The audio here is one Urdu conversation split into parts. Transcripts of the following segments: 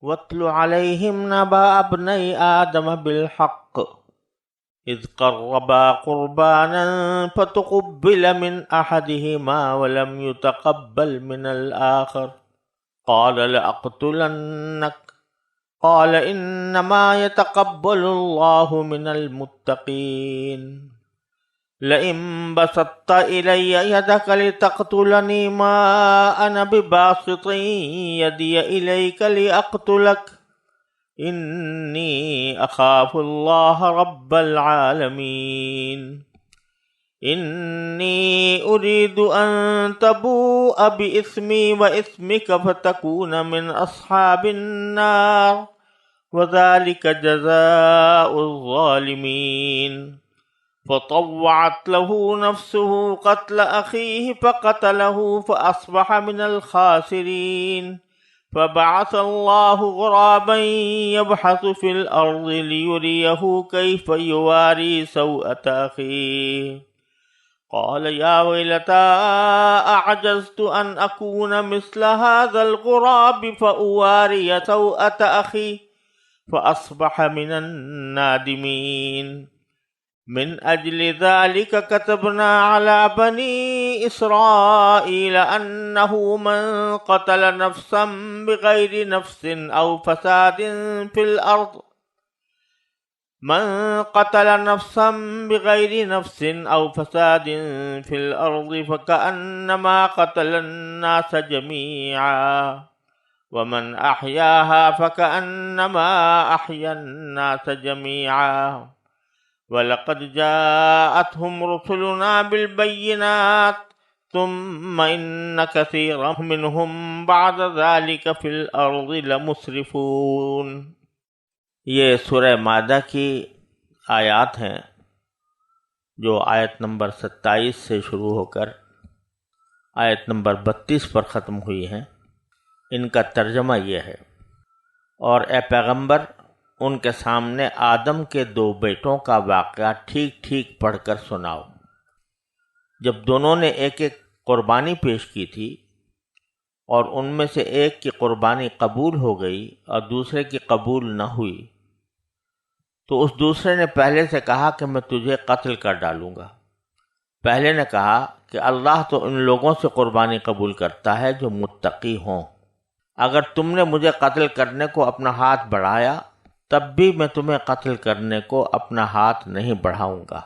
واتل عليهم نبأ ابني آدم بالحق إذ قربا قربانا فتقبل من أحدهما ولم يتقبل من الآخر قال لأقتلنك قال إنما يتقبل الله من المتقين لئن بسطت إلي يدك لتقتلني ما أنا بباسط يدي إليك لأقتلك إني أخاف الله رب العالمين إني أريد أن تبوء بإثمي وإثمك فتكون من أصحاب النار وذلك جزاء الظالمين فطوعت له نفسه قتل أخيه فقتله فأصبح من الخاسرين فبعث الله غرابا يبحث في الأرض ليريه كيف يواري سوءة أخيه قال يا ويلتى أعجزت أن أكون مثل هذا الغراب فأواري سوءة أخي فأصبح من النادمين من أجل ذلك كتبنا على بني إسرائيل أنه من قتل نفسا بغير نفس أو فساد في الأرض فكأنما قتل الناس جميعا ومن أحياها فكأنما أحيا الناس جميعا وَلَقَدْ جَاءَتْهُمْ رُسُلُنَا بِالْبَيِّنَاتِ ثُمَّ إِنَّ كَثِيرًا مِّنْهُمْ بَعْدَ ذَلِكَ فِي الْأَرْضِ لَمُسْرِفُونَ۔ یہ سورہ مائدہ کی آیات ہیں جو آیت نمبر 27 سے شروع ہو کر آیت نمبر 32 پر ختم ہوئی ہیں۔ ان کا ترجمہ یہ ہے، اور اے پیغمبر ان کے سامنے آدم کے 2 بیٹوں کا واقعہ ٹھیک ٹھیک پڑھ کر سناؤ۔ جب دونوں نے ایک ایک قربانی پیش کی تھی اور ان میں سے ایک کی قربانی قبول ہو گئی اور دوسرے کی قبول نہ ہوئی، تو اس دوسرے نے پہلے سے کہا کہ میں تجھے قتل کر ڈالوں گا۔ پہلے نے کہا کہ اللہ تو ان لوگوں سے قربانی قبول کرتا ہے جو متقی ہوں، اگر تم نے مجھے قتل کرنے کو اپنا ہاتھ بڑھایا تب بھی میں تمہیں قتل کرنے کو اپنا ہاتھ نہیں بڑھاؤں گا۔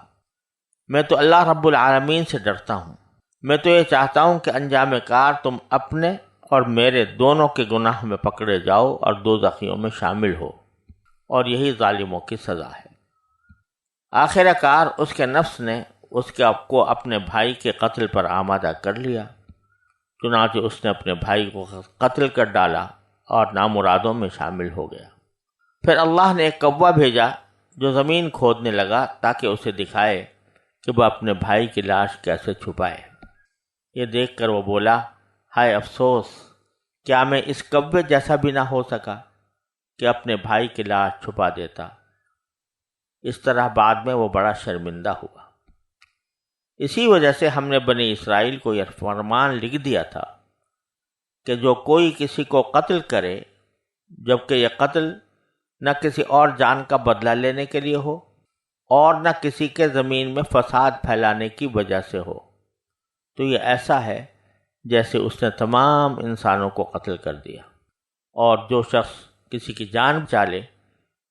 میں تو اللہ رب العالمین سے ڈرتا ہوں۔ میں تو یہ چاہتا ہوں کہ انجام کار تم اپنے اور میرے دونوں کے گناہ میں پکڑے جاؤ اور دوزخیوں میں شامل ہو، اور یہی ظالموں کی سزا ہے۔ آخر کار اس کے نفس نے اس کو اپنے بھائی کے قتل پر آمادہ کر لیا، چنانچہ اس نے اپنے بھائی کو قتل کر ڈالا اور نامرادوں میں شامل ہو گیا۔ پھر اللہ نے ایک کوا بھیجا جو زمین کھودنے لگا تاکہ اسے دکھائے کہ وہ اپنے بھائی کی لاش کیسے چھپائے۔ یہ دیکھ کر وہ بولا، ہائے افسوس، کیا میں اس کوے جیسا بھی نہ ہو سکا کہ اپنے بھائی کی لاش چھپا دیتا۔ اس طرح بعد میں وہ بڑا شرمندہ ہوا۔ اسی وجہ سے ہم نے بنی اسرائیل کو یہ فرمان لکھ دیا تھا کہ جو کوئی کسی کو قتل کرے، جبکہ یہ قتل نہ کسی اور جان کا بدلہ لینے کے لیے ہو اور نہ کسی کے زمین میں فساد پھیلانے کی وجہ سے ہو، تو یہ ایسا ہے جیسے اس نے تمام انسانوں کو قتل کر دیا، اور جو شخص کسی کی جان بچا لے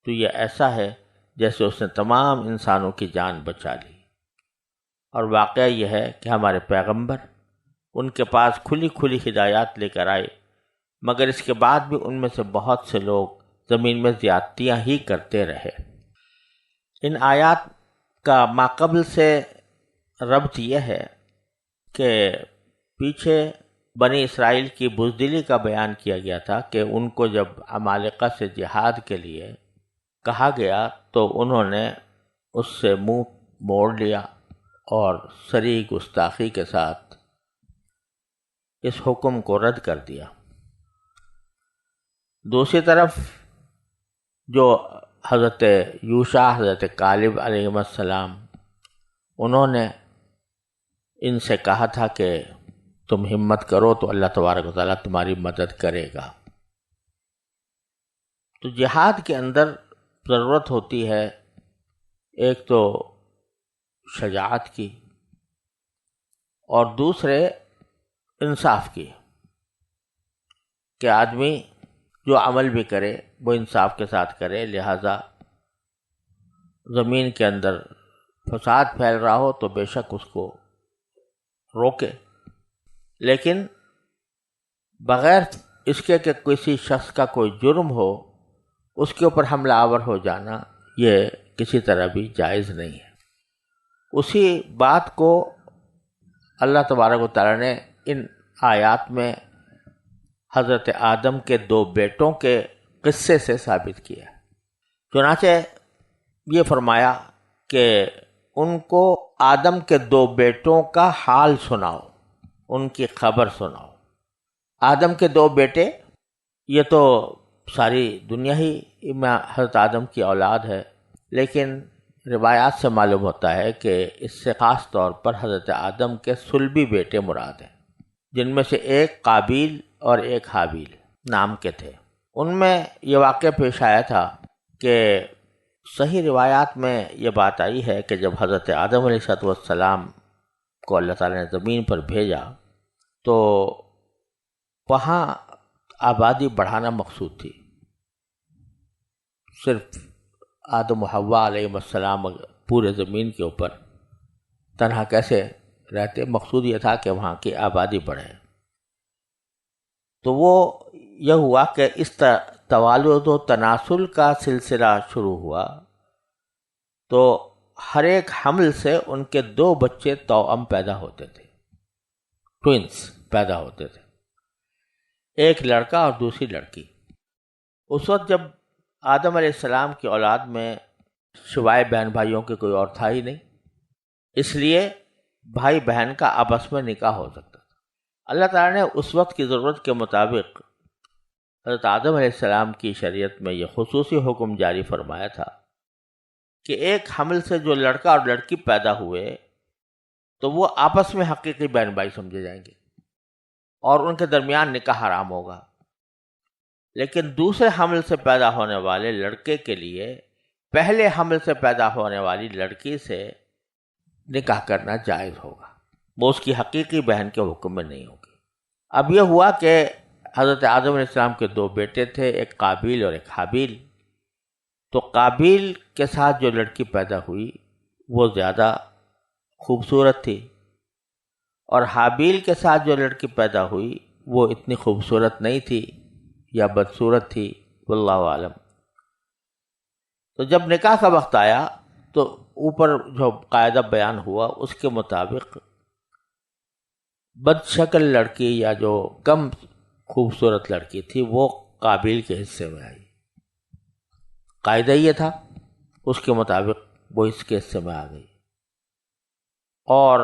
تو یہ ایسا ہے جیسے اس نے تمام انسانوں کی جان بچا لی۔ اور واقعہ یہ ہے کہ ہمارے پیغمبر ان کے پاس کھلی کھلی ہدایات لے کر آئے، مگر اس کے بعد بھی ان میں سے بہت سے لوگ زمین میں زیادتیاں ہی کرتے رہے۔ ان آیات کا ماقبل سے ربط یہ ہے کہ پیچھے بنی اسرائیل کی بزدلی کا بیان کیا گیا تھا کہ ان کو جب عمالقہ سے جہاد کے لیے کہا گیا تو انہوں نے اس سے منہ موڑ لیا اور صریح گستاخی کے ساتھ اس حکم کو رد کر دیا۔ دوسری طرف جو حضرت یوشع، حضرت کالب علیہ السلام، انہوں نے ان سے کہا تھا کہ تم ہمت کرو تو اللہ تبارک و تعالیٰ تمہاری مدد کرے گا۔ تو جہاد کے اندر ضرورت ہوتی ہے ایک تو شجاعت کی اور دوسرے انصاف کی، کہ آدمی جو عمل بھی کرے وہ انصاف کے ساتھ کرے. لہذا زمین کے اندر فساد پھیل رہا ہو تو بے شک اس کو روکے، لیکن بغیر اس کے کہ کسی شخص کا کوئی جرم ہو اس کے اوپر حملہ آور ہو جانا یہ کسی طرح بھی جائز نہیں ہے. اسی بات کو اللہ تبارک و تعالیٰ نے ان آیات میں حضرت آدم کے 2 بیٹوں کے قصے سے ثابت کیا. چنانچہ یہ فرمایا کہ ان کو آدم کے 2 بیٹوں کا حال سناؤ، ان کی خبر سناؤ. آدم کے 2 بیٹے، یہ تو ساری دنیا ہی میں حضرت آدم کی اولاد ہے، لیکن روایات سے معلوم ہوتا ہے کہ اس سے خاص طور پر حضرت آدم کے صلبی بیٹے مراد ہیں، جن میں سے ایک قابیل اور ایک حابیل نام کے تھے. ان میں یہ واقعہ پیش آیا تھا کہ صحیح روایات میں یہ بات آئی ہے کہ جب حضرت آدم علیہ السلام کو اللہ تعالیٰ نے زمین پر بھیجا تو وہاں آبادی بڑھانا مقصود تھی. صرف آدم و حوا علیہ السلام پورے زمین کے اوپر تنہا کیسے رہتے، مقصود یہ تھا کہ وہاں کی آبادی بڑھے. تو وہ یہ ہوا کہ اس توالد و تناسل کا سلسلہ شروع ہوا، تو ہر ایک حمل سے ان کے 2 بچے توأم پیدا ہوتے تھے، ٹوئنس پیدا ہوتے تھے، ایک لڑکا اور دوسری لڑکی. اس وقت جب آدم علیہ السلام کی اولاد میں سوائے بہن بھائیوں کے کوئی اور تھا ہی نہیں، اس لیے بھائی بہن کا آپس میں نکاح ہو سکتا تھا. اللہ تعالیٰ نے اس وقت کی ضرورت کے مطابق حضرت آدم علیہ السلام کی شریعت میں یہ خصوصی حکم جاری فرمایا تھا کہ ایک حمل سے جو لڑکا اور لڑکی پیدا ہوئے تو وہ آپس میں حقیقی بہن بھائی سمجھے جائیں گے اور ان کے درمیان نکاح حرام ہوگا. لیکن دوسرے حمل سے پیدا ہونے والے لڑکے کے لیے پہلے حمل سے پیدا ہونے والی لڑکی سے نکاح کرنا جائز ہوگا، وہ اس کی حقیقی بہن کے حکم میں نہیں ہوگی. اب یہ ہوا کہ حضرت آدم علیہ السلام کے 2 بیٹے تھے، ایک قابیل اور ایک حابیل. تو قابیل کے ساتھ جو لڑکی پیدا ہوئی وہ زیادہ خوبصورت تھی، اور حابیل کے ساتھ جو لڑکی پیدا ہوئی وہ اتنی خوبصورت نہیں تھی یا بدصورت تھی، واللہ عالم. تو جب نکاح کا وقت آیا تو اوپر جو قاعدہ بیان ہوا اس کے مطابق بد شکل لڑکی یا جو کم خوبصورت لڑکی تھی وہ قابیل کے حصے میں آئی. قاعدہ یہ تھا، اس کے مطابق وہ اس کے حصے میں آ گئی، اور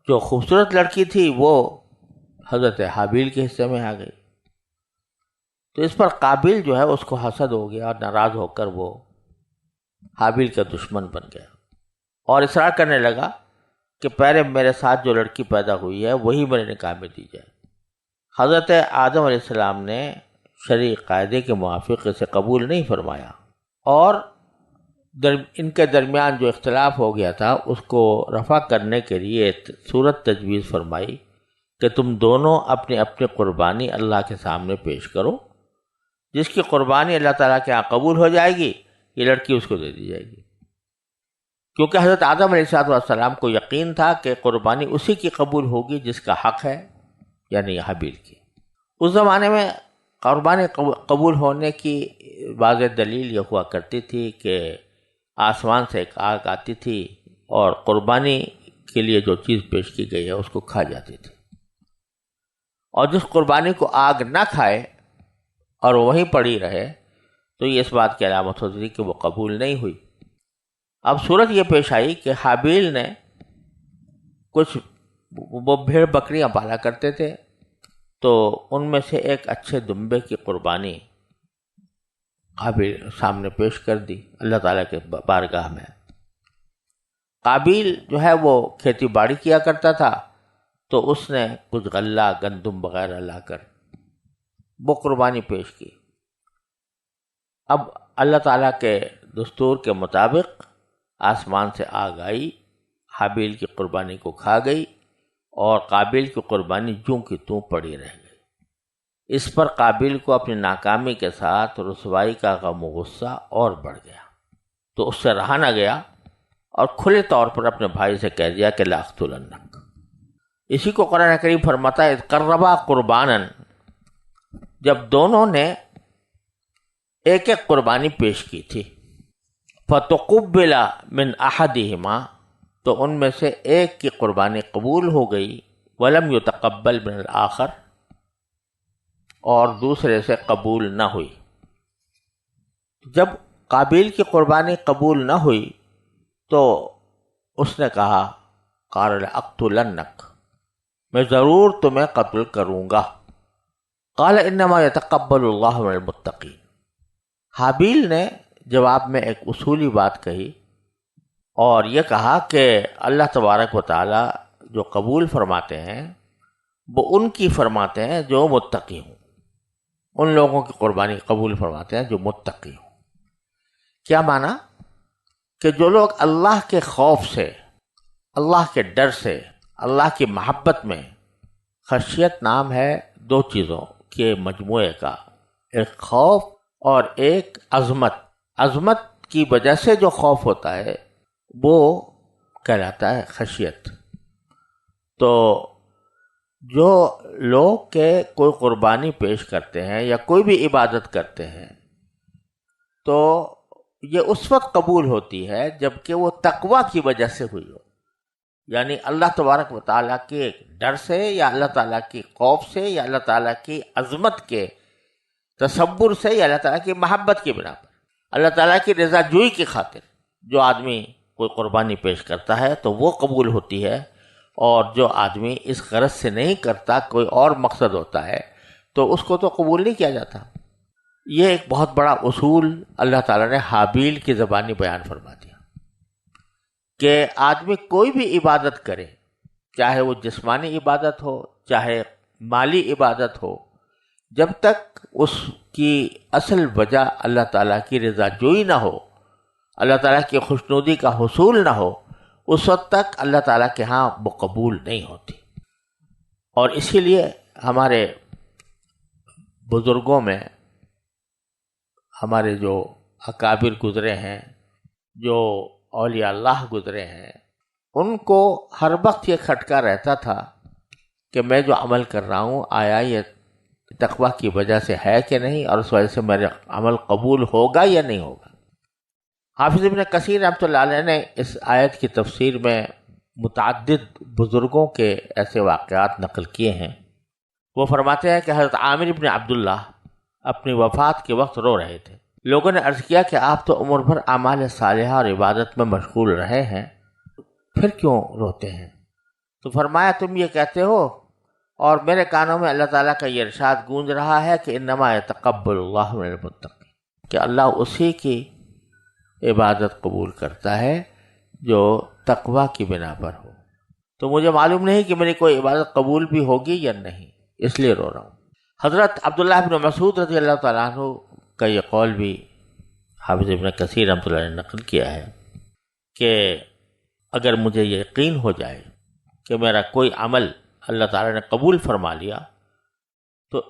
جو خوبصورت لڑکی تھی وہ حضرت حابیل کے حصے میں آ گئی. تو اس پر قابیل جو ہے اس کو حسد ہو گیا اور ناراض ہو کر وہ حابیل کا دشمن بن گیا اور اصرار کرنے لگا کہ پہلے میرے ساتھ جو لڑکی پیدا ہوئی ہے وہی میرے نکاح میں دی جائے. حضرت آدم علیہ السلام نے شرعی قاعدے کے موافق اسے قبول نہیں فرمایا، اور ان کے درمیان جو اختلاف ہو گیا تھا اس کو رفع کرنے کے لیے صورت تجویز فرمائی کہ تم دونوں اپنی اپنی قربانی اللہ کے سامنے پیش کرو، جس کی قربانی اللہ تعالیٰ کے یہاں قبول ہو جائے گی یہ لڑکی اس کو دے دی جائے گی. کیونکہ حضرت آدم علیہ السلام کو یقین تھا کہ قربانی اسی کی قبول ہوگی جس کا حق ہے، یعنی حابیل کی. اس زمانے میں قربانی قبول ہونے کی واضح دلیل یہ ہوا کرتی تھی کہ آسمان سے ایک آگ آتی تھی اور قربانی کے لیے جو چیز پیش کی گئی ہے اس کو کھا جاتی تھی، اور جس قربانی کو آگ نہ کھائے اور وہیں پڑی رہے تو یہ اس بات کی علامت ہوتی تھی کہ وہ قبول نہیں ہوئی. اب صورت یہ پیش آئی کہ حابیل نے کچھ وہ بھیڑ بکریاں پالا کرتے تھے، تو ان میں سے ایک اچھے دمبے کی قربانی قابیل سامنے پیش کر دی اللہ تعالیٰ کے بارگاہ میں. قابیل جو ہے وہ کھیتی باڑی کیا کرتا تھا، تو اس نے کچھ غلہ گندم وغیرہ لا کر وہ قربانی پیش کی. اب اللہ تعالیٰ کے دستور کے مطابق آسمان سے آگ آئی، حابیل کی قربانی کو کھا گئی، اور قابیل کی قربانی جوں کی توں پڑی رہ گئی۔ اس پر قابیل کو اپنی ناکامی کے ساتھ رسوائی کا غم و غصہ اور بڑھ گیا، تو اس سے رہا نہ گیا اور کھلے طور پر اپنے بھائی سے کہہ دیا کہ لاقتلنک۔ اسی کو قرآن کریم فرماتا ہے اذ قربا قربانا، جب دونوں نے ایک ایک قربانی پیش کی تھی، فتقبل من احدہما، تو ان میں سے ایک کی قربانی قبول ہو گئی، ولم یتقبل من الآخر، اور دوسرے سے قبول نہ ہوئی۔ جب قابیل کی قربانی قبول نہ ہوئی تو اس نے کہا قال لاقتلنک، میں ضرور تمہیں قتل کروں گا۔ قال انما یتقبل اللہ من المتقین، حابیل نے جواب میں ایک اصولی بات کہی اور یہ کہا کہ اللہ تبارک و تعالی جو قبول فرماتے ہیں وہ ان کی فرماتے ہیں جو متقی ہوں، ان لوگوں کی قربانی قبول فرماتے ہیں جو متقی ہوں۔ کیا معنی؟ کہ جو لوگ اللہ کے خوف سے، اللہ کے ڈر سے، اللہ کی محبت میں، خشیت نام ہے دو چیزوں کے مجموعے کا، ایک خوف اور ایک عظمت۔ عظمت کی وجہ سے جو خوف ہوتا ہے وہ کہلاتا ہے خشیت۔ تو جو لوگ کے کوئی قربانی پیش کرتے ہیں یا کوئی بھی عبادت کرتے ہیں تو یہ اس وقت قبول ہوتی ہے جب کہ وہ تقویٰ کی وجہ سے ہوئی ہو، یعنی اللہ تبارک و تعالیٰ کے ڈر سے یا اللہ تعالیٰ کی خوف سے یا اللہ تعالیٰ کی عظمت کے تصور سے یا اللہ تعالیٰ کی محبت کی بنا پر، اللہ تعالیٰ کی رضا جوئی کی خاطر جو آدمی کوئی قربانی پیش کرتا ہے تو وہ قبول ہوتی ہے، اور جو آدمی اس غرض سے نہیں کرتا، کوئی اور مقصد ہوتا ہے، تو اس کو تو قبول نہیں کیا جاتا۔ یہ ایک بہت بڑا اصول اللہ تعالیٰ نے حابیل کی زبانی بیان فرما دیا کہ آدمی کوئی بھی عبادت کرے، چاہے وہ جسمانی عبادت ہو چاہے مالی عبادت ہو، جب تک اس کی اصل وجہ اللہ تعالیٰ کی رضا جوئی نہ ہو، اللہ تعالیٰ کی خوشنودی کا حصول نہ ہو، اس وقت تک اللہ تعالیٰ کے ہاں وہ قبول نہیں ہوتی۔ اور اسی لیے ہمارے بزرگوں میں، ہمارے جو اکابر گزرے ہیں، جو اولیاء اللہ گزرے ہیں، ان کو ہر وقت یہ کھٹکا رہتا تھا کہ میں جو عمل کر رہا ہوں آیا یہ تقویٰ کی وجہ سے ہے کہ نہیں، اور اس وجہ سے میرا عمل قبول ہوگا یا نہیں ہوگا۔ حافظ ابن کثیر رحمۃ اللہ علیہ نے اس آیت کی تفسیر میں متعدد بزرگوں کے ایسے واقعات نقل کیے ہیں۔ وہ فرماتے ہیں کہ حضرت عامر ابن عبداللہ اپنی وفات کے وقت رو رہے تھے۔ لوگوں نے عرض کیا کہ آپ تو عمر بھر اعمال صالحہ اور عبادت میں مشغول رہے ہیں، پھر کیوں روتے ہیں؟ تو فرمایا تم یہ کہتے ہو اور میرے کانوں میں اللہ تعالیٰ کا یہ ارشاد گونج رہا ہے کہ انما یتقبل اللہ من المتقین، کہ اللہ اسی کی عبادت قبول کرتا ہے جو تقویٰ کی بنا پر ہو۔ تو مجھے معلوم نہیں کہ میری کوئی عبادت قبول بھی ہوگی یا نہیں، اس لیے رو رہا ہوں۔ حضرت عبداللہ بن مسعود رضی اللہ تعالیٰ عنہ کا یہ قول بھی حافظ ابن کثیر رحمۃ اللہ نے نقل کیا ہے کہ اگر مجھے یہ یقین ہو جائے کہ میرا کوئی عمل اللہ تعالیٰ نے قبول فرما لیا تو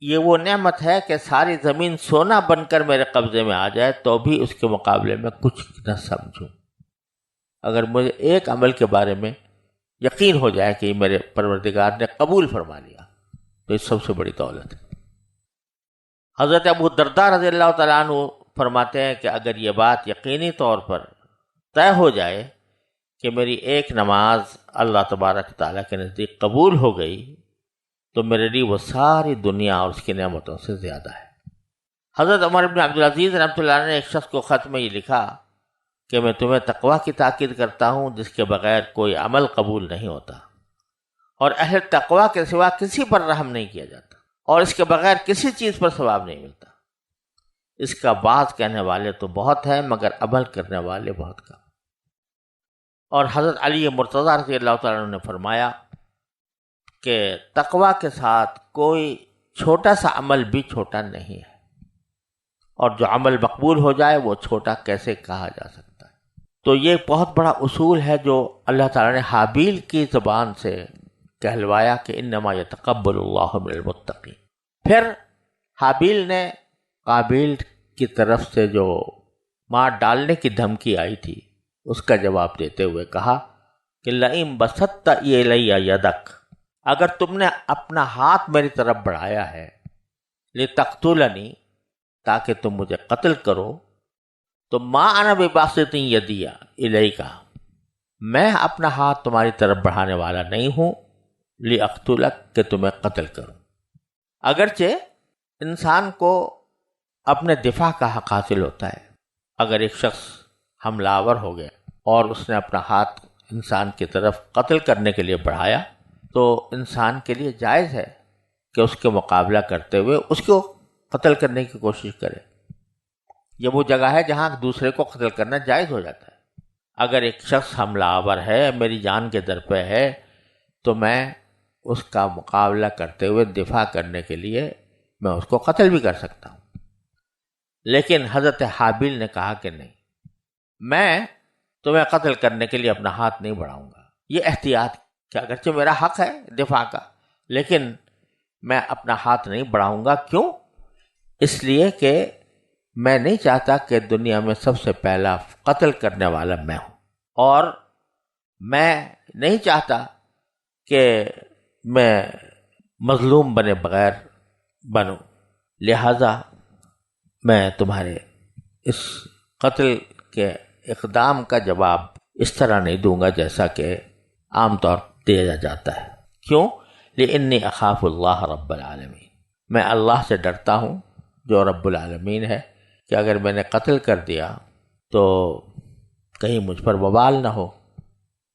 یہ وہ نعمت ہے کہ ساری زمین سونا بن کر میرے قبضے میں آ جائے تو بھی اس کے مقابلے میں کچھ نہ سمجھوں۔ اگر مجھے ایک عمل کے بارے میں یقین ہو جائے کہ میرے پروردگار نے قبول فرما لیا تو یہ سب سے بڑی دولت ہے۔ حضرت ابو الدرداء رضی اللہ تعالیٰ عنہ فرماتے ہیں کہ اگر یہ بات یقینی طور پر طے ہو جائے کہ میری ایک نماز اللہ تبارک تعالیٰ کے نزدیک قبول ہو گئی تو میرے لیے وہ ساری دنیا اور اس کی نعمتوں سے زیادہ ہے۔ حضرت عمر بن عبدالعزیز رحمۃ اللہ نے ایک شخص کو خط میں یہ لکھا کہ میں تمہیں تقویٰ کی تاکید کرتا ہوں جس کے بغیر کوئی عمل قبول نہیں ہوتا، اور اہل تقویٰ کے سوا کسی پر رحم نہیں کیا جاتا، اور اس کے بغیر کسی چیز پر ثواب نہیں ملتا۔ اس کا بعض کہنے والے تو بہت ہیں مگر عمل کرنے والے بہت کم۔ اور حضرت علی مرتضیٰ رضی اللہ تعالیٰ عنہ نے فرمایا کہ تقویٰ کے ساتھ کوئی چھوٹا سا عمل بھی چھوٹا نہیں ہے۔ اور جو عمل مقبول ہو جائے وہ چھوٹا کیسے کہا جا سکتا ہے؟ تو یہ بہت بڑا اصول ہے جو اللہ تعالیٰ نے حابیل کی زبان سے کہلوایا کہ انما یتقبل اللہ من المتقین۔ پھر حابیل نے قابیل کی طرف سے جو مار ڈالنے کی دھمکی آئی تھی اس کا جواب دیتے ہوئے کہا کہ لئن بسطت الی یدک، اگر تم نے اپنا ہاتھ میری طرف بڑھایا ہے لتقتلنی، تاکہ تم مجھے قتل کرو، تو ما انا بباسط یدی الیک، میں اپنا ہاتھ تمہاری طرف بڑھانے والا نہیں ہوں لاقتلک، کہ تمہیں قتل کروں۔ اگرچہ انسان کو اپنے دفاع کا حق حاصل ہوتا ہے، اگر ایک شخص حملہ آور ہو گیا اور اس نے اپنا ہاتھ انسان کی طرف قتل کرنے کے لیے بڑھایا تو انسان کے لیے جائز ہے کہ اس کے مقابلہ کرتے ہوئے اس کو قتل کرنے کی کوشش کرے۔ یہ وہ جگہ ہے جہاں دوسرے کو قتل کرنا جائز ہو جاتا ہے۔ اگر ایک شخص حملہ آور ہے، میری جان کے در پہ ہے، تو میں اس کا مقابلہ کرتے ہوئے دفاع کرنے کے لیے میں اس کو قتل بھی کر سکتا ہوں۔ لیکن حضرت حابیل نے کہا کہ نہیں، میں تمہیں قتل کرنے کے لیے اپنا ہاتھ نہیں بڑھاؤں گا۔ یہ احتیاط کہ اگرچہ میرا حق ہے دفاع کا، لیکن میں اپنا ہاتھ نہیں بڑھاؤں گا۔ کیوں؟ اس لیے کہ میں نہیں چاہتا کہ دنیا میں سب سے پہلا قتل کرنے والا میں ہوں، اور میں نہیں چاہتا کہ میں مظلوم بنے بغیر بنوں، لہذا میں تمہارے اس قتل کے اقدام کا جواب اس طرح نہیں دوں گا جیسا کہ عام طور دیا جاتا ہے۔ کیوں؟ لإنی اخاف اللہ رب العالمین، میں اللہ سے ڈرتا ہوں جو رب العالمین ہے، کہ اگر میں نے قتل کر دیا تو کہیں مجھ پر وبال نہ ہو،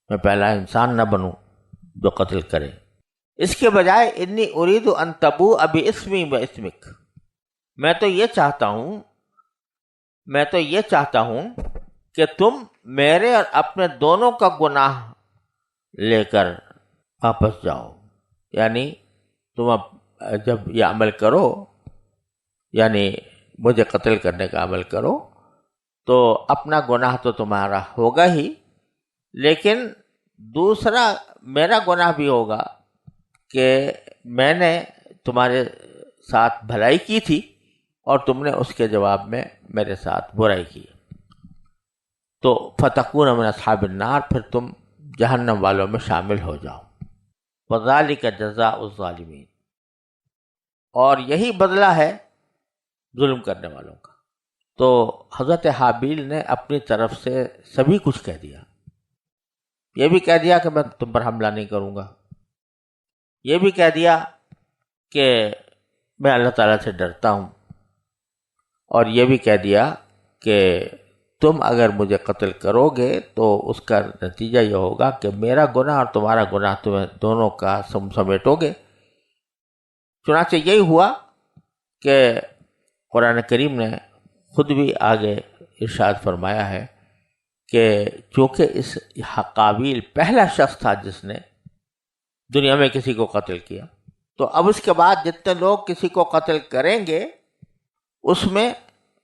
میں پہلا انسان نہ بنوں جو قتل کرے۔ اس کے بجائے انی ارید ان تبوء باسمی واسمک، میں تو یہ چاہتا ہوں کہ تم میرے اور اپنے دونوں کا گناہ لے کر واپس جاؤ، یعنی تم اب جب یہ عمل کرو، یعنی مجھے قتل کرنے کا عمل کرو، تو اپنا گناہ تو تمہارا ہوگا ہی، لیکن دوسرا میرا گناہ بھی ہوگا کہ میں نے تمہارے ساتھ بھلائی کی تھی اور تم نے اس کے جواب میں میرے ساتھ برائی کی، تو فتکون من اصحاب النار، پھر تم جہنم والوں میں شامل ہو جاؤ۔ وذالک جزاء الظالمین، اور یہی بدلہ ہے ظلم کرنے والوں کا۔ تو حضرت حابیل نے اپنی طرف سے سبھی کچھ کہہ دیا، یہ بھی کہہ دیا کہ میں تم پر حملہ نہیں کروں گا، یہ بھی کہہ دیا کہ میں اللہ تعالیٰ سے ڈرتا ہوں، اور یہ بھی کہہ دیا کہ تم اگر مجھے قتل کرو گے تو اس کا نتیجہ یہ ہوگا کہ میرا گناہ اور تمہارا گناہ تمہیں دونوں کا سمیٹو گے۔ چنانچہ یہی ہوا کہ قرآن کریم نے خود بھی آگے ارشاد فرمایا ہے کہ چونکہ اس قابیل پہلا شخص تھا جس نے دنیا میں کسی کو قتل کیا، تو اب اس کے بعد جتنے لوگ کسی کو قتل کریں گے اس میں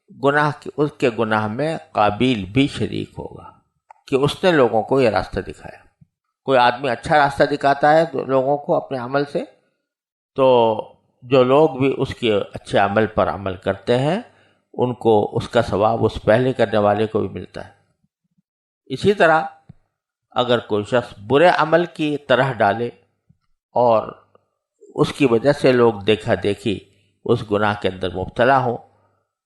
اس کے گناہ میں قابیل بھی شریک ہوگا، کہ اس نے لوگوں کو یہ راستہ دکھایا۔ کوئی آدمی اچھا راستہ دکھاتا ہے تو لوگوں کو اپنے عمل سے، تو جو لوگ بھی اس کے اچھے عمل پر عمل کرتے ہیں ان کو اس کا ثواب اس پہلے کرنے والے کو بھی ملتا ہے۔ اسی طرح اگر کوئی شخص برے عمل کی طرح ڈالے اور اس کی وجہ سے لوگ دیکھا دیکھی اس گناہ کے اندر مبتلا ہوں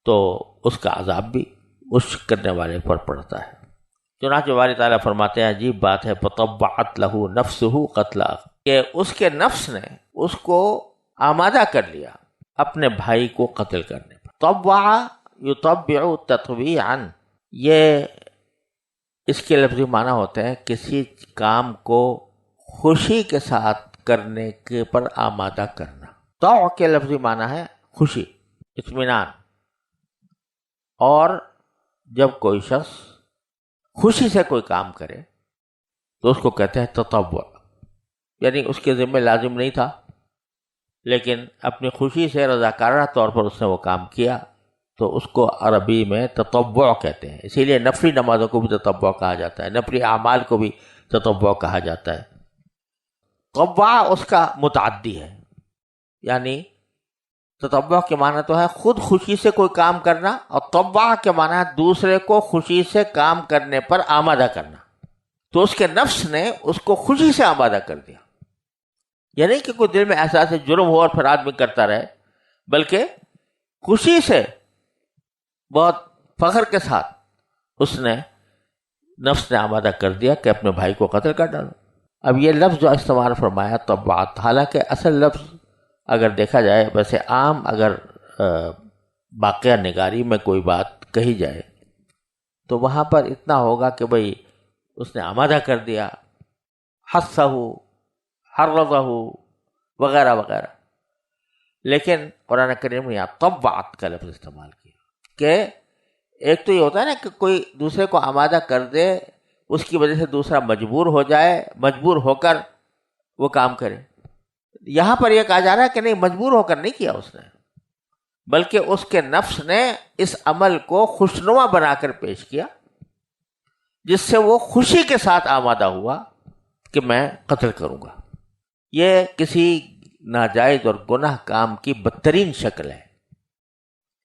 تو اس کا عذاب بھی اس کرنے والے پر پڑتا ہے۔ چنانچہ باری تعالیٰ فرماتے ہیں عجیب بات ہے، فطبعت لہ نفسہ قتلہ، کہ اس کے نفس نے اس کو آمادہ کر لیا اپنے بھائی کو قتل کرنے پر۔ طبع یطبع تطبیعا، یہ اس کے لفظی معنی ہوتے ہیں کسی کام کو خوشی کے ساتھ کرنے کے پر آمادہ کرنا۔ طوع کے لفظی معنی ہے خوشی، اطمینان، اور جب کوئی شخص خوشی سے کوئی کام کرے تو اس کو کہتے ہیں تطوع، یعنی اس کے ذمہ لازم نہیں تھا لیکن اپنی خوشی سے رضاکارانہ طور پر اس نے وہ کام کیا تو اس کو عربی میں تطوع کہتے ہیں. اسی لیے نفلی نمازوں کو بھی تطوع کہا جاتا ہے، نفلی اعمال کو بھی تطوع کہا جاتا ہے. طوع اس کا متعدی ہے، یعنی تطوع کے معنی تو ہے خود خوشی سے کوئی کام کرنا، اور طوع کے معنی ہے دوسرے کو خوشی سے کام کرنے پر آمادہ کرنا. تو اس کے نفس نے اس کو خوشی سے آمادہ کر دیا، یعنی کہ کوئی دل میں احساس جرم ہو اور پھر آدمی کرتا رہے، بلکہ خوشی سے بہت فخر کے ساتھ اس نے نفس نے آمادہ کر دیا کہ اپنے بھائی کو قتل کر ڈالو. اب یہ لفظ جو استعمال فرمایا طوعت، حالانکہ اصل لفظ اگر دیکھا جائے ویسے عام اگر واقعہ نگاری میں کوئی بات کہی جائے تو وہاں پر اتنا ہوگا کہ بھئی اس نے آمادہ کر دیا، حثہ، حرضہ وغیرہ وغیرہ. لیکن قرآن کریم نے یہاں طوعت کا لفظ استعمال کیا کہ ایک تو یہ ہوتا ہے نا کہ کوئی دوسرے کو آمادہ کر دے، اس کی وجہ سے دوسرا مجبور ہو جائے، مجبور ہو کر وہ کام کرے. یہاں پر یہ کہا جا رہا ہے کہ نہیں، مجبور ہو کر نہیں کیا اس نے، بلکہ اس کے نفس نے اس عمل کو خوشنما بنا کر پیش کیا، جس سے وہ خوشی کے ساتھ آمادہ ہوا کہ میں قتل کروں گا. یہ کسی ناجائز اور گناہ کام کی بدترین شکل ہے.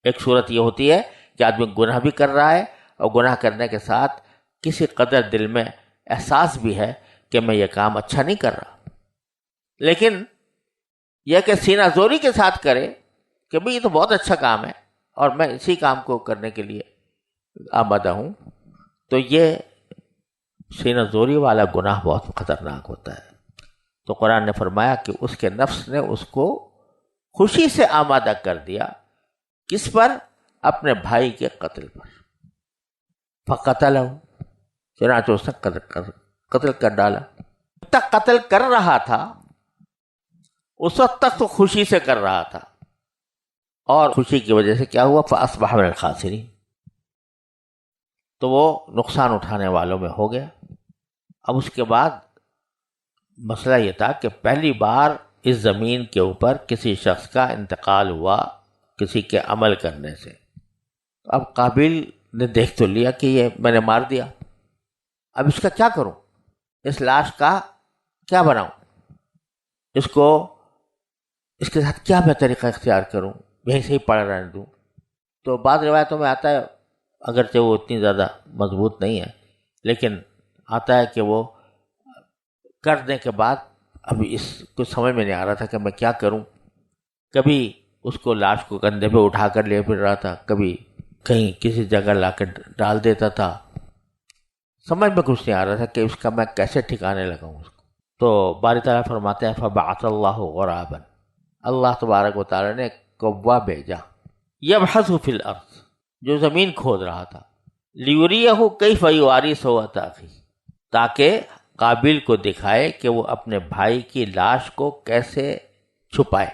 ایک صورت یہ ہوتی ہے کہ آدمی گناہ بھی کر رہا ہے اور گناہ کرنے کے ساتھ کسی قدر دل میں احساس بھی ہے کہ میں یہ کام اچھا نہیں کر رہا، لیکن یہ کہ سینہ زوری کے ساتھ کرے کہ بھئی یہ تو بہت اچھا کام ہے اور میں اسی کام کو کرنے کے لیے آمادہ ہوں، تو یہ سینہ زوری والا گناہ بہت خطرناک ہوتا ہے. تو قرآن نے فرمایا کہ اس کے نفس نے اس کو خوشی سے آمادہ کر دیا، کس پر؟ اپنے بھائی کے قتل پر. فقتلہ، چنانچہ اس نے قتل کر ڈالا. جب تک قتل کر رہا تھا اس وقت تک تو خوشی سے کر رہا تھا، اور خوشی کی وجہ سے کیا ہوا؟ فاصبح من الخاسرین، تو وہ نقصان اٹھانے والوں میں ہو گیا. اب اس کے بعد مسئلہ یہ تھا کہ پہلی بار اس زمین کے اوپر کسی شخص کا انتقال ہوا کسی کے عمل کرنے سے. اب قابیل نے دیکھ تو لیا کہ یہ میں نے مار دیا، اب اس کا کیا کروں؟ اس لاش کا کیا بناؤں؟ اس کے ساتھ کیا میں طریقہ اختیار کروں؟ یہیں سے ہی پڑ رہنے دوں؟ تو بعض روایتوں میں آتا ہے، اگرچہ وہ اتنی زیادہ مضبوط نہیں ہے، لیکن آتا ہے کہ وہ کرنے کے بعد ابھی اس کو سمجھ میں نہیں آ رہا تھا کہ میں کیا کروں. کبھی اس کو لاش کو کندھے پہ اٹھا کر لے پھر رہا تھا، کبھی کہیں کسی جگہ لا کر ڈال دیتا تھا. سمجھ میں کچھ نہیں آ رہا تھا کہ اس کا میں کیسے ٹھکانے لگاؤں اس کو. تو باری تعالیٰ فرماتے ہیں فبعث اللہ غرابا، اللہ تبارک و تعالیٰ نے کوا بھیجا، یبحث فی الارض، جو زمین کھود رہا تھا، لیریہ کیف یواری سوءۃ اخیہ، تاکہ قابل کو دکھائے کہ وہ اپنے بھائی کی لاش کو کیسے چھپائے.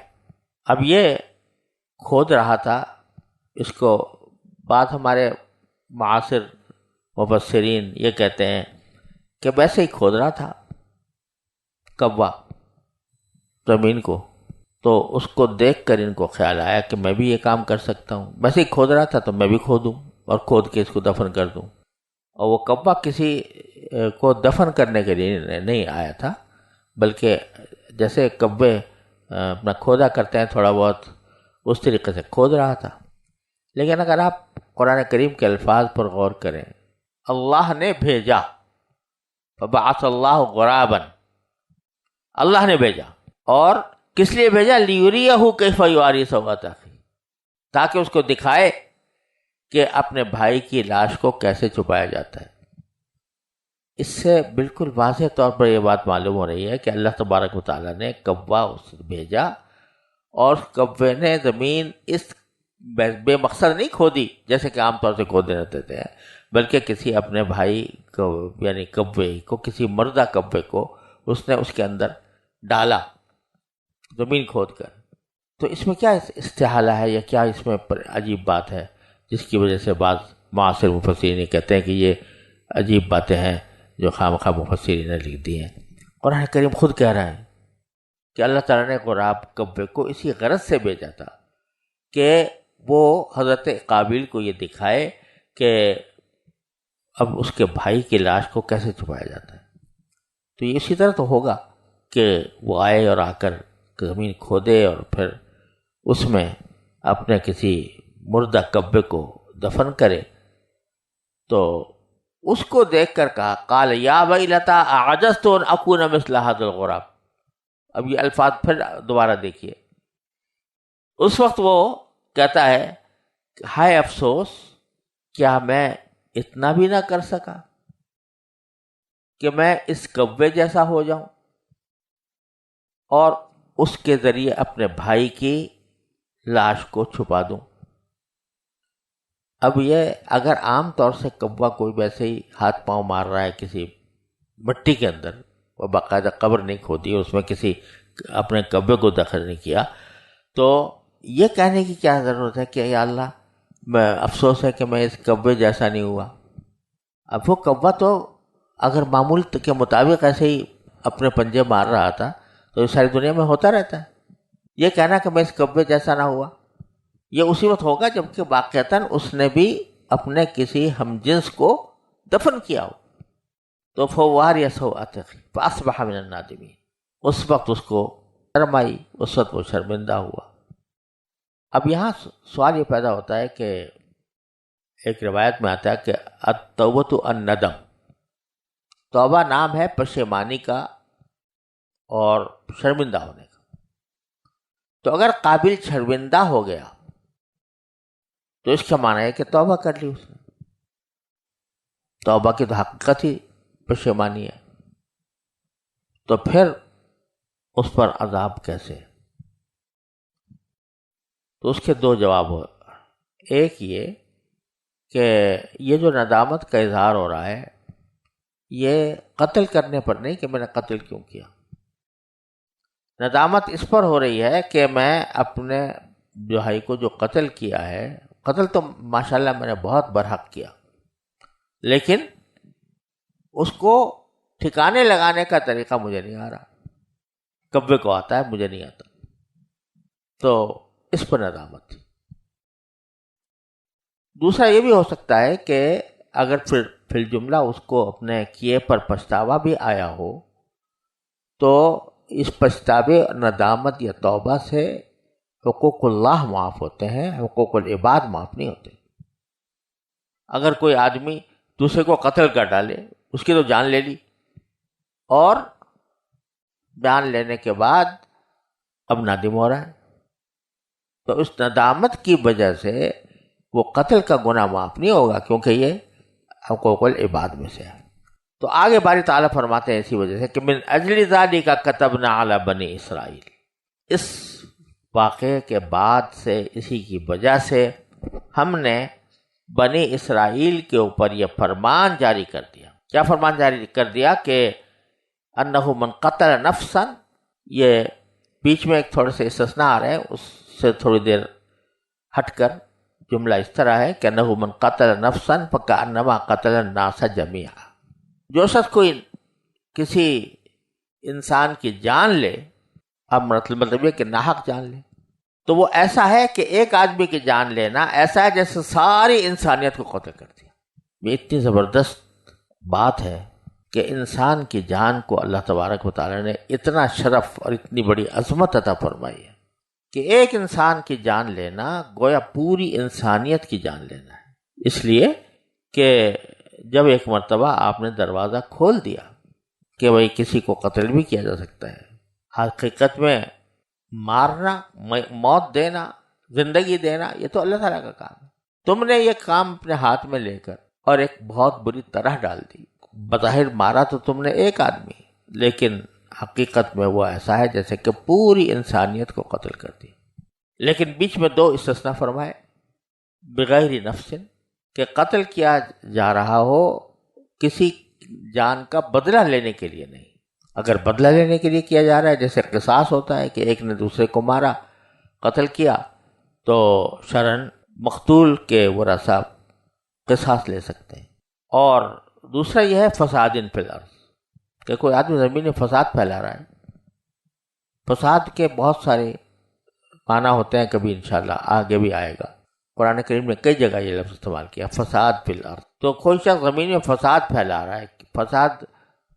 اب یہ کھود رہا تھا، اس کو بعد ہمارے معاصر مفسرین یہ کہتے ہیں کہ ویسے ہی کھود رہا تھا کوا زمین کو، تو اس کو دیکھ کر ان کو خیال آیا کہ میں بھی یہ کام کر سکتا ہوں. ویسے ہی کھود رہا تھا تو میں بھی کھودوں اور کھود کے اس کو دفن کر دوں. اور وہ کوا کسی کو دفن کرنے کے لیے نہیں آیا تھا، بلکہ جیسے کبے اپنا کھودا کرتے ہیں تھوڑا بہت، اس طریقے سے کھود رہا تھا. لیکن اگر آپ قرآن کریم کے الفاظ پر غور کریں، اللہ نے بھیجا، فبعث اللہ غرابا، اللہ نے بھیجا، اور کس لیے بھیجا؟ لیریہ کیف یواری سوءۃ اخیہ، تاکہ اس کو دکھائے کہ اپنے بھائی کی لاش کو کیسے چھپایا جاتا ہے. اس سے بالکل واضح طور پر یہ بات معلوم ہو رہی ہے کہ اللہ تبارک و تعالیٰ نے کوا اس بھیجا، اور کوے نے زمین اس بے مقصد نہیں کھودی جیسے کہ عام طور سے کھودے رہتے تھے، بلکہ کسی اپنے بھائی کو یعنی کوے کو، کسی مردہ کوے کو اس نے اس کے اندر ڈالا زمین کھود کر. تو اس میں کیا استحالہ ہے یا کیا اس میں عجیب بات ہے جس کی وجہ سے بعض معاصر مفسرین کہتے ہیں کہ یہ عجیب باتیں ہیں جو خواہ مفسرین نے لکھ دی ہیں. قرآن کریم خود کہہ رہا ہے کہ اللہ تعالیٰ نے غراب کوے کو اسی غرض سے بھیجا تھا کہ وہ حضرت قابیل کو یہ دکھائے کہ اب اس کے بھائی کی لاش کو کیسے چھپایا جاتا ہے. تو یہ اسی طرح تو ہوگا کہ وہ آئے اور آ کر زمین کھودے اور پھر اس میں اپنے کسی مردہ کبے کو دفن کرے. تو اس کو دیکھ کر کہا قال یا ویلتا اعجزت ان اکون مثل هذا الغراب. اب یہ الفاظ پھر دوبارہ دیکھیے. اس وقت وہ کہتا ہے ہائے افسوس، کیا میں اتنا بھی نہ کر سکا کہ میں اس کوے جیسا ہو جاؤں اور اس کے ذریعے اپنے بھائی کی لاش کو چھپا دوں. اب یہ اگر عام طور سے کوا کوئی ویسے ہی ہاتھ پاؤں مار رہا ہے کسی مٹی کے اندر، وہ باقاعدہ قبر نہیں کھودی، اس میں کسی اپنے کبے کو دخل نہیں کیا، تو یہ کہنے کی کیا ضرورت ہے کہ یا اللہ میں افسوس ہے کہ میں اس کبے جیسا نہیں ہوا. اب وہ کوا تو اگر معمول کے مطابق ایسے ہی اپنے پنجے مار رہا تھا تو اس ساری دنیا میں ہوتا رہتا ہے. یہ کہنا کہ میں اس کبے جیسا نہ ہوا، یہ اسی وقت ہوگا جب کہ واقعتاً اس نے بھی اپنے کسی ہم جنس کو دفن کیا ہو. تو فوار سوءۃ فاصبح من النادمین، اس وقت اس کو شرم آئی، اس وقت وہ شرمندہ ہوا. اب یہاں سوال یہ پیدا ہوتا ہے کہ ایک روایت میں آتا ہے کہ التوبۃ الندم، توبہ نام ہے پشیمانی کا اور شرمندہ ہونے کا. تو اگر قابل شرمندہ ہو گیا تو اس کا معنی ہے کہ توبہ کر لی اس نے. توبہ کی تو حقیقت ہی پشیمانی ہے، تو پھر اس پر عذاب کیسے؟ تو اس کے دو جواب ہو. ایک یہ کہ یہ جو ندامت کا اظہار ہو رہا ہے یہ قتل کرنے پر نہیں کہ میں نے قتل کیوں کیا. ندامت اس پر ہو رہی ہے کہ میں اپنے بھائی کو جو قتل کیا ہے، قتل تو ماشاءاللہ میں نے بہت برحق کیا، لیکن اس کو ٹھکانے لگانے کا طریقہ مجھے نہیں آ رہا. کبے کو آتا ہے، مجھے نہیں آتا، تو اس پر ندامت تھی. دوسرا یہ بھی ہو سکتا ہے کہ اگر پھر جملہ اس کو اپنے کیے پر پچھتاوا بھی آیا ہو تو اس پچھتاوے ندامت یا توبہ سے حقوق اللہ معاف ہوتے ہیں، حقوق العباد معاف نہیں ہوتے. اگر کوئی آدمی دوسرے کو قتل کر ڈالے، اس کی تو جان لے لی، اور جان لینے کے بعد اب نادم ہو رہا ہے، تو اس ندامت کی وجہ سے وہ قتل کا گناہ معاف نہیں ہوگا، کیونکہ یہ حقوق العباد میں سے ہے. تو آگے باری تعالیٰ فرماتے ہیں اسی وجہ سے کہ من اجل ذالک کتبنا علی بنی اسرائیل، اس واقعے کے بعد سے، اسی کی وجہ سے ہم نے بنی اسرائیل کے اوپر یہ فرمان جاری کر دیا. کیا فرمان جاری کر دیا؟ کہ انہ من قتل نفسا، یہ بیچ میں ایک تھوڑے سے استثناء آ رہے ہیں، اس سے تھوڑی دیر ہٹ کر جملہ اس طرح ہے کہ انہ من قتل نفسا فکأنما قتل الناس جميعا. جو شخص کوئی کسی انسان کی جان لے، اب مطلب یہ کہ ناحق جان لے، تو وہ ایسا ہے کہ ایک آدمی کی جان لینا ایسا ہے جیسے ساری انسانیت کو قتل کر دیا. یہ اتنی زبردست بات ہے کہ انسان کی جان کو اللہ تبارک و تعالیٰ نے اتنا شرف اور اتنی بڑی عظمت عطا فرمائی ہے کہ ایک انسان کی جان لینا گویا پوری انسانیت کی جان لینا ہے. اس لیے کہ جب ایک مرتبہ آپ نے دروازہ کھول دیا کہ بھائی کسی کو قتل بھی کیا جا سکتا ہے، حقیقت میں مارنا، موت دینا، زندگی دینا، یہ تو اللہ تعالیٰ کا کام ہے. تم نے یہ کام اپنے ہاتھ میں لے کر اور ایک بہت بری طرح ڈال دی. بظاہر مارا تو تم نے ایک آدمی، لیکن حقیقت میں وہ ایسا ہے جیسے کہ پوری انسانیت کو قتل کر دی. لیکن بیچ میں دو استثناء فرمائے، بغیر نفس، کہ قتل کیا جا رہا ہو کسی جان کا بدلہ لینے کے لیے نہیں. اگر بدلہ لینے کے لیے کیا جا رہا ہے، جیسے قصاص ہوتا ہے کہ ایک نے دوسرے کو مارا، قتل کیا، تو شرعاً مقتول کے ورثاء قصاص لے سکتے ہیں. اور دوسرا یہ ہے فساد فی الارض، کہ کوئی آدمی زمین میں فساد پھیلا رہا ہے. فساد کے بہت سارے معنی ہوتے ہیں، کبھی انشاءاللہ آگے بھی آئے گا. قرآن کریم نے کئی جگہ یہ لفظ استعمال کیا، فساد فی الارض. تو کوئی شخص زمین میں فساد پھیلا رہا ہے، فساد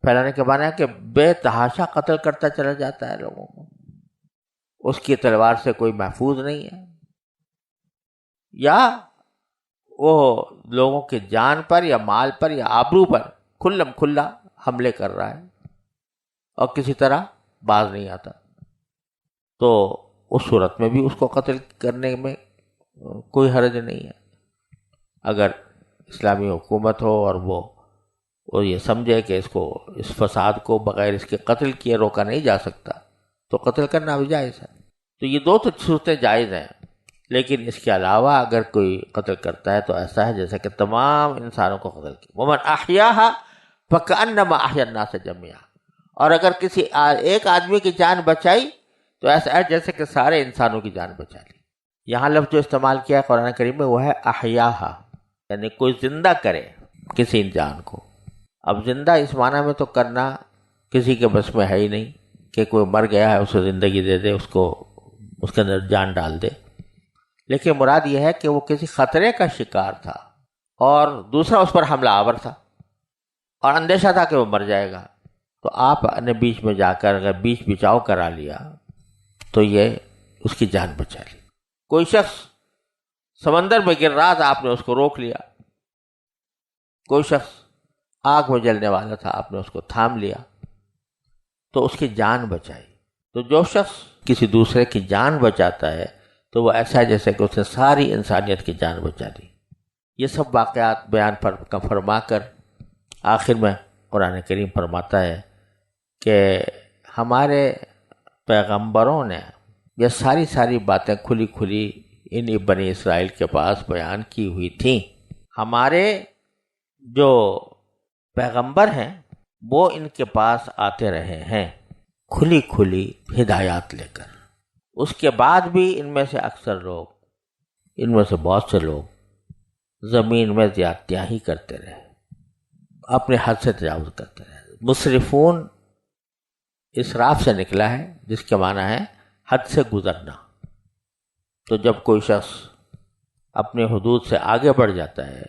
پھیلانے کے معنی ہے کہ بے تحاشا قتل کرتا چلا جاتا ہے لوگوں کو، اس کی تلوار سے کوئی محفوظ نہیں ہے، یا وہ لوگوں کی جان پر یا مال پر یا آبرو پر کھلم کھلا حملے کر رہا ہے اور کسی طرح باز نہیں آتا، تو اس صورت میں بھی اس کو قتل کرنے میں کوئی حرج نہیں ہے. اگر اسلامی حکومت ہو اور وہ یہ سمجھے کہ اس فساد کو بغیر اس کے قتل کیے روکا نہیں جا سکتا تو قتل کرنا بھی جائز ہے. تو یہ دو تو صورتیں جائز ہیں، لیکن اس کے علاوہ اگر کوئی قتل کرتا ہے تو ایسا ہے جیسا کہ تمام انسانوں کو قتل کیا. وَمَنْ أَحْيَاهَا فَكَأَنَّمَا أَحْيَا النَّاسَ جَمِيعًا. اور اگر کسی ایک آدمی کی جان بچائی تو ایسا ہے جیسے کہ سارے انسانوں کی جان بچا لی. یہاں لفظ جو استعمال کیا ہے قرآن کریم میں وہ ہے احیاہا، یعنی کوئی زندہ کرے کسی انسان کو. اب زندہ اس معنی میں تو کرنا کسی کے بس میں ہے ہی نہیں کہ کوئی مر گیا ہے اسے زندگی دے دے، اس کے اندر جان ڈال دے. لیکن مراد یہ ہے کہ وہ کسی خطرے کا شکار تھا اور دوسرا اس پر حملہ آور تھا اور اندیشہ تھا کہ وہ مر جائے گا، تو آپ نے بیچ میں جا کر اگر بیچ بچاؤ کرا لیا تو یہ اس کی جان بچا لی. کوئی شخص سمندر میں گر رہا تھا، آپ نے اس کو روک لیا. کوئی شخص آگ میں جلنے والا تھا، آپ نے اس کو تھام لیا تو اس کی جان بچائی. تو جو شخص کسی دوسرے کی جان بچاتا ہے تو وہ ایسا ہے جیسے کہ اس نے ساری انسانیت کی جان بچا دی. یہ سب واقعات بیان فرما کر آخر میں قرآن کریم فرماتا ہے کہ ہمارے پیغمبروں نے یہ ساری باتیں کھلی کھلی ان بنی اسرائیل کے پاس بیان کی ہوئی تھیں. ہمارے جو پیغمبر ہیں وہ ان کے پاس آتے رہے ہیں کھلی کھلی ہدایات لے کر. اس کے بعد بھی ان میں سے اکثر لوگ، ان میں سے بہت سے لوگ زمین میں زیادتیاں ہی کرتے رہے، اپنے حد سے تجاوز کرتے رہے. مسرفون اسراف سے نکلا ہے جس کے معنی ہے حد سے گزرنا. تو جب کوئی شخص اپنے حدود سے آگے بڑھ جاتا ہے،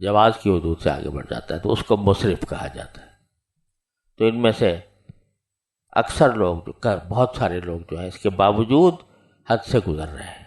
جواز کی حدود سے آگے بڑھ جاتا ہے، تو اس کو مسرف کہا جاتا ہے. تو ان میں سے اکثر لوگ بہت سارے لوگ جو ہیں اس کے باوجود حد سے گزر رہے ہیں.